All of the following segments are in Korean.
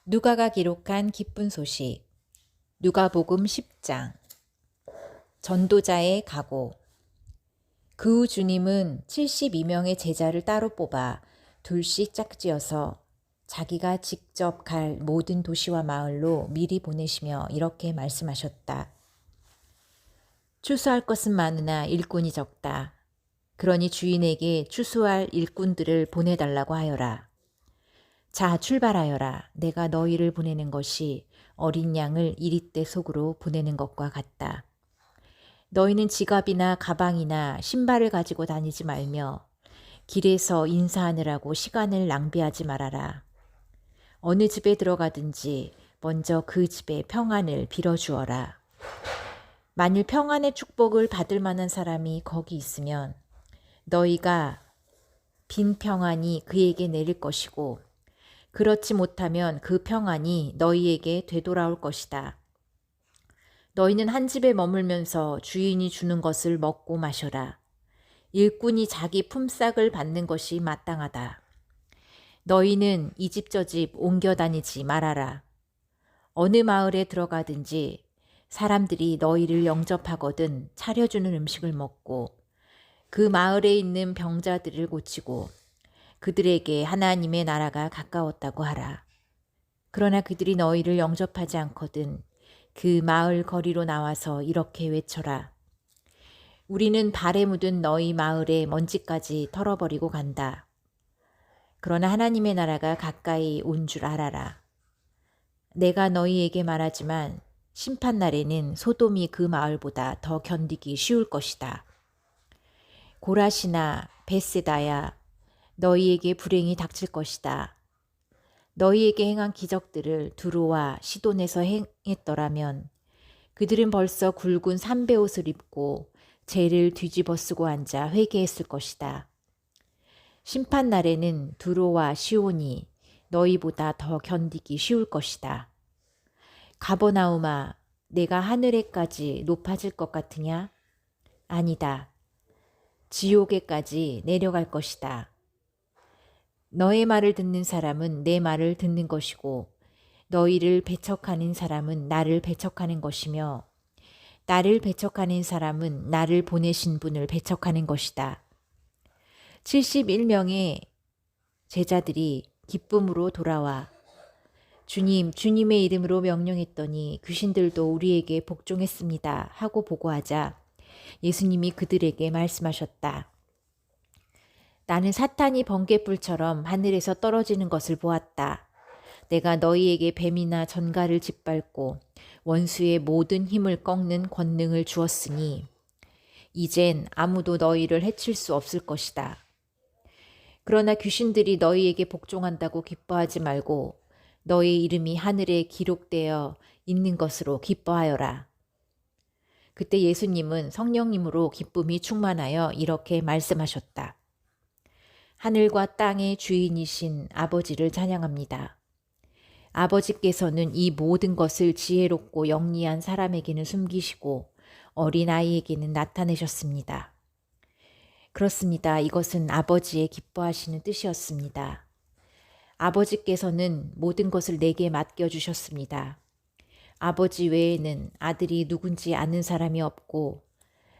누가가 기록한 기쁜 소식. 누가복음 10장. 전도자의 각오. 그 후 주님은 72명의 제자를 따로 뽑아 둘씩 짝지어서 자기가 직접 갈 모든 도시와 마을로 미리 보내시며 이렇게 말씀하셨다. 추수할 것은 많으나 일꾼이 적다. 그러니 주인에게 추수할 일꾼들을 보내달라고 하여라. 자, 출발하여라. 내가 너희를 보내는 것이 어린 양을 이리떼 속으로 보내는 것과 같다. 너희는 지갑이나 가방이나 신발을 가지고 다니지 말며 길에서 인사하느라고 시간을 낭비하지 말아라. 어느 집에 들어가든지 먼저 그 집에 평안을 빌어주어라. 만일 평안의 축복을 받을 만한 사람이 거기 있으면 너희가 빈 평안이 그에게 내릴 것이고 그렇지 못하면 그 평안이 너희에게 되돌아올 것이다. 너희는 한 집에 머물면서 주인이 주는 것을 먹고 마셔라. 일꾼이 자기 품삯을 받는 것이 마땅하다. 너희는 이 집 저 집 옮겨 다니지 말아라. 어느 마을에 들어가든지 사람들이 너희를 영접하거든 차려주는 음식을 먹고 그 마을에 있는 병자들을 고치고 그들에게 하나님의 나라가 가까웠다고 하라. 그러나 그들이 너희를 영접하지 않거든 그 마을 거리로 나와서 이렇게 외쳐라. 우리는 발에 묻은 너희 마을의 먼지까지 털어버리고 간다. 그러나 하나님의 나라가 가까이 온 줄 알아라. 내가 너희에게 말하지만 심판날에는 소돔이 그 마을보다 더 견디기 쉬울 것이다. 고라시나 벳세다야, 너희에게 불행이 닥칠 것이다. 너희에게 행한 기적들을 두로와 시돈에서 행했더라면 그들은 벌써 굵은 삼베옷을 입고 죄를 뒤집어 쓰고 앉아 회개했을 것이다. 심판날에는 두로와 시온이 너희보다 더 견디기 쉬울 것이다. 가버나움아, 내가 하늘에까지 높아질 것 같으냐? 아니다. 지옥에까지 내려갈 것이다. 너의 말을 듣는 사람은 내 말을 듣는 것이고 너희를 배척하는 사람은 나를 배척하는 것이며 나를 배척하는 사람은 나를 보내신 분을 배척하는 것이다. 71명의 제자들이 기쁨으로 돌아와 주님, 주님의 이름으로 명령했더니 귀신들도 우리에게 복종했습니다 하고 보고하자 예수님이 그들에게 말씀하셨다. 나는 사탄이 번갯불처럼 하늘에서 떨어지는 것을 보았다. 내가 너희에게 뱀이나 전갈을 짓밟고 원수의 모든 힘을 꺾는 권능을 주었으니 이젠 아무도 너희를 해칠 수 없을 것이다. 그러나 귀신들이 너희에게 복종한다고 기뻐하지 말고 너희 이름이 하늘에 기록되어 있는 것으로 기뻐하여라. 그때 예수님은 성령님으로 기쁨이 충만하여 이렇게 말씀하셨다. 하늘과 땅의 주인이신 아버지를 찬양합니다. 아버지께서는 이 모든 것을 지혜롭고 영리한 사람에게는 숨기시고 어린아이에게는 나타내셨습니다. 그렇습니다. 이것은 아버지의 기뻐하시는 뜻이었습니다. 아버지께서는 모든 것을 내게 맡겨주셨습니다. 아버지 외에는 아들이 누군지 아는 사람이 없고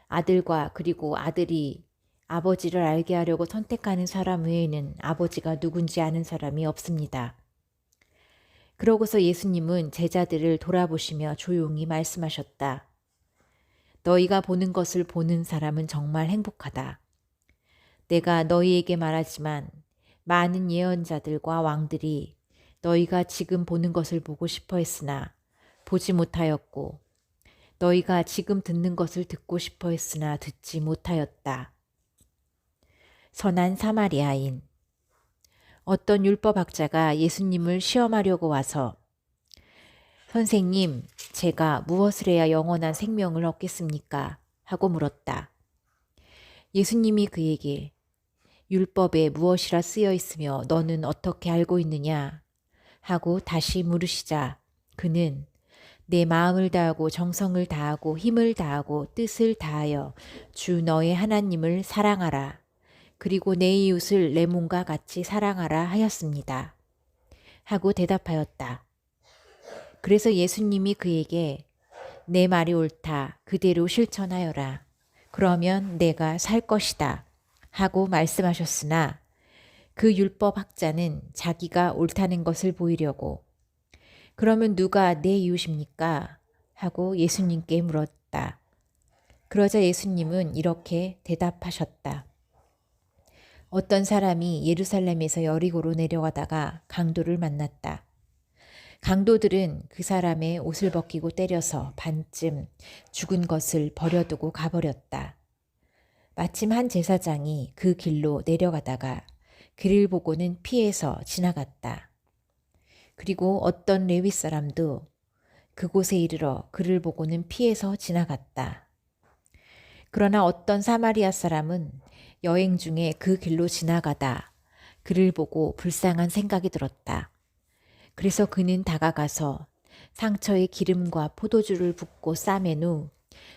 아들과 그리고 아들이 아버지를 알게 하려고 선택하는 사람 외에는 아버지가 누군지 아는 사람이 없습니다. 그러고서 예수님은 제자들을 돌아보시며 조용히 말씀하셨다. 너희가 보는 것을 보는 사람은 정말 행복하다. 내가 너희에게 말하지만 많은 예언자들과 왕들이 너희가 지금 보는 것을 보고 싶어 했으나 보지 못하였고 너희가 지금 듣는 것을 듣고 싶어 했으나 듣지 못하였다. 선한 사마리아인. 어떤 율법학자가 예수님을 시험하려고 와서 선생님, 제가 무엇을 해야 영원한 생명을 얻겠습니까? 하고 물었다. 예수님이 그에게 율법에 무엇이라 쓰여 있으며 너는 어떻게 알고 있느냐? 하고 다시 물으시자 그는 내 마음을 다하고 정성을 다하고 힘을 다하고 뜻을 다하여 주 너의 하나님을 사랑하라. 그리고 내 이웃을 내 몸과 같이 사랑하라 하였습니다. 하고 대답하였다. 그래서 예수님이 그에게 내 말이 옳다. 그대로 실천하여라. 그러면 내가 살 것이다. 하고 말씀하셨으나 그 율법학자는 자기가 옳다는 것을 보이려고 그러면 누가 내 이웃입니까? 하고 예수님께 물었다. 그러자 예수님은 이렇게 대답하셨다. 어떤 사람이 예루살렘에서 여리고로 내려가다가 강도를 만났다. 강도들은 그 사람의 옷을 벗기고 때려서 반쯤 죽은 것을 버려두고 가버렸다. 마침 한 제사장이 그 길로 내려가다가 그를 보고는 피해서 지나갔다. 그리고 어떤 레위 사람도 그곳에 이르러 그를 보고는 피해서 지나갔다. 그러나 어떤 사마리아 사람은 여행 중에 그 길로 지나가다 그를 보고 불쌍한 생각이 들었다. 그래서 그는 다가가서 상처에 기름과 포도주를 붓고 싸맨 후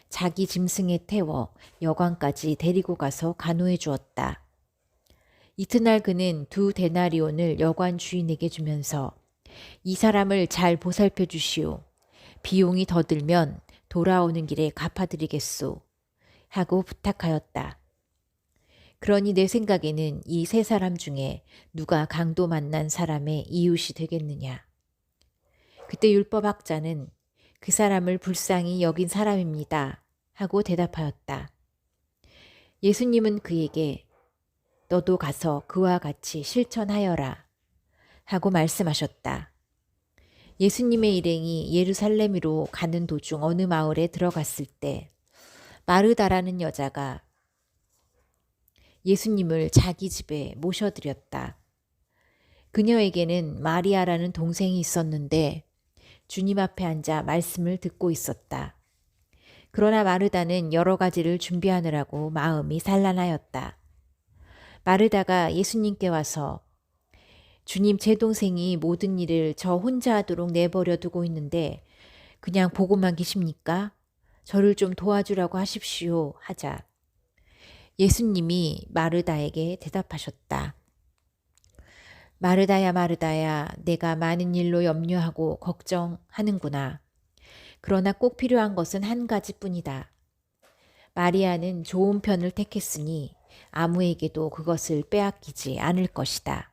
자기 짐승에 태워 여관까지 데리고 가서 간호해 주었다. 이튿날 그는 2데나리온을 여관 주인에게 주면서 이 사람을 잘 보살펴 주시오. 비용이 더 들면 돌아오는 길에 갚아드리겠소. 하고 부탁하였다. 그러니 내 생각에는 이 세 사람 중에 누가 강도 만난 사람의 이웃이 되겠느냐. 그때 율법학자는 그 사람을 불쌍히 여긴 사람입니다. 하고 대답하였다. 예수님은 그에게 너도 가서 그와 같이 실천하여라. 하고 말씀하셨다. 예수님의 일행이 예루살렘으로 가는 도중 어느 마을에 들어갔을 때 마르다라는 여자가 예수님을 자기 집에 모셔드렸다. 그녀에게는 마리아라는 동생이 있었는데 주님 앞에 앉아 말씀을 듣고 있었다. 그러나 마르다는 여러 가지를 준비하느라고 마음이 산란하였다. 마르다가 예수님께 와서 주님, 제 동생이 모든 일을 저 혼자 하도록 내버려 두고 있는데 그냥 보고만 계십니까? 저를 좀 도와주라고 하십시오. 하자. 예수님이 마르다에게 대답하셨다. 마르다야 마르다야, 내가 많은 일로 염려하고 걱정하는구나. 그러나 꼭 필요한 것은 한 가지뿐이다. 마리아는 좋은 편을 택했으니 아무에게도 그것을 빼앗기지 않을 것이다.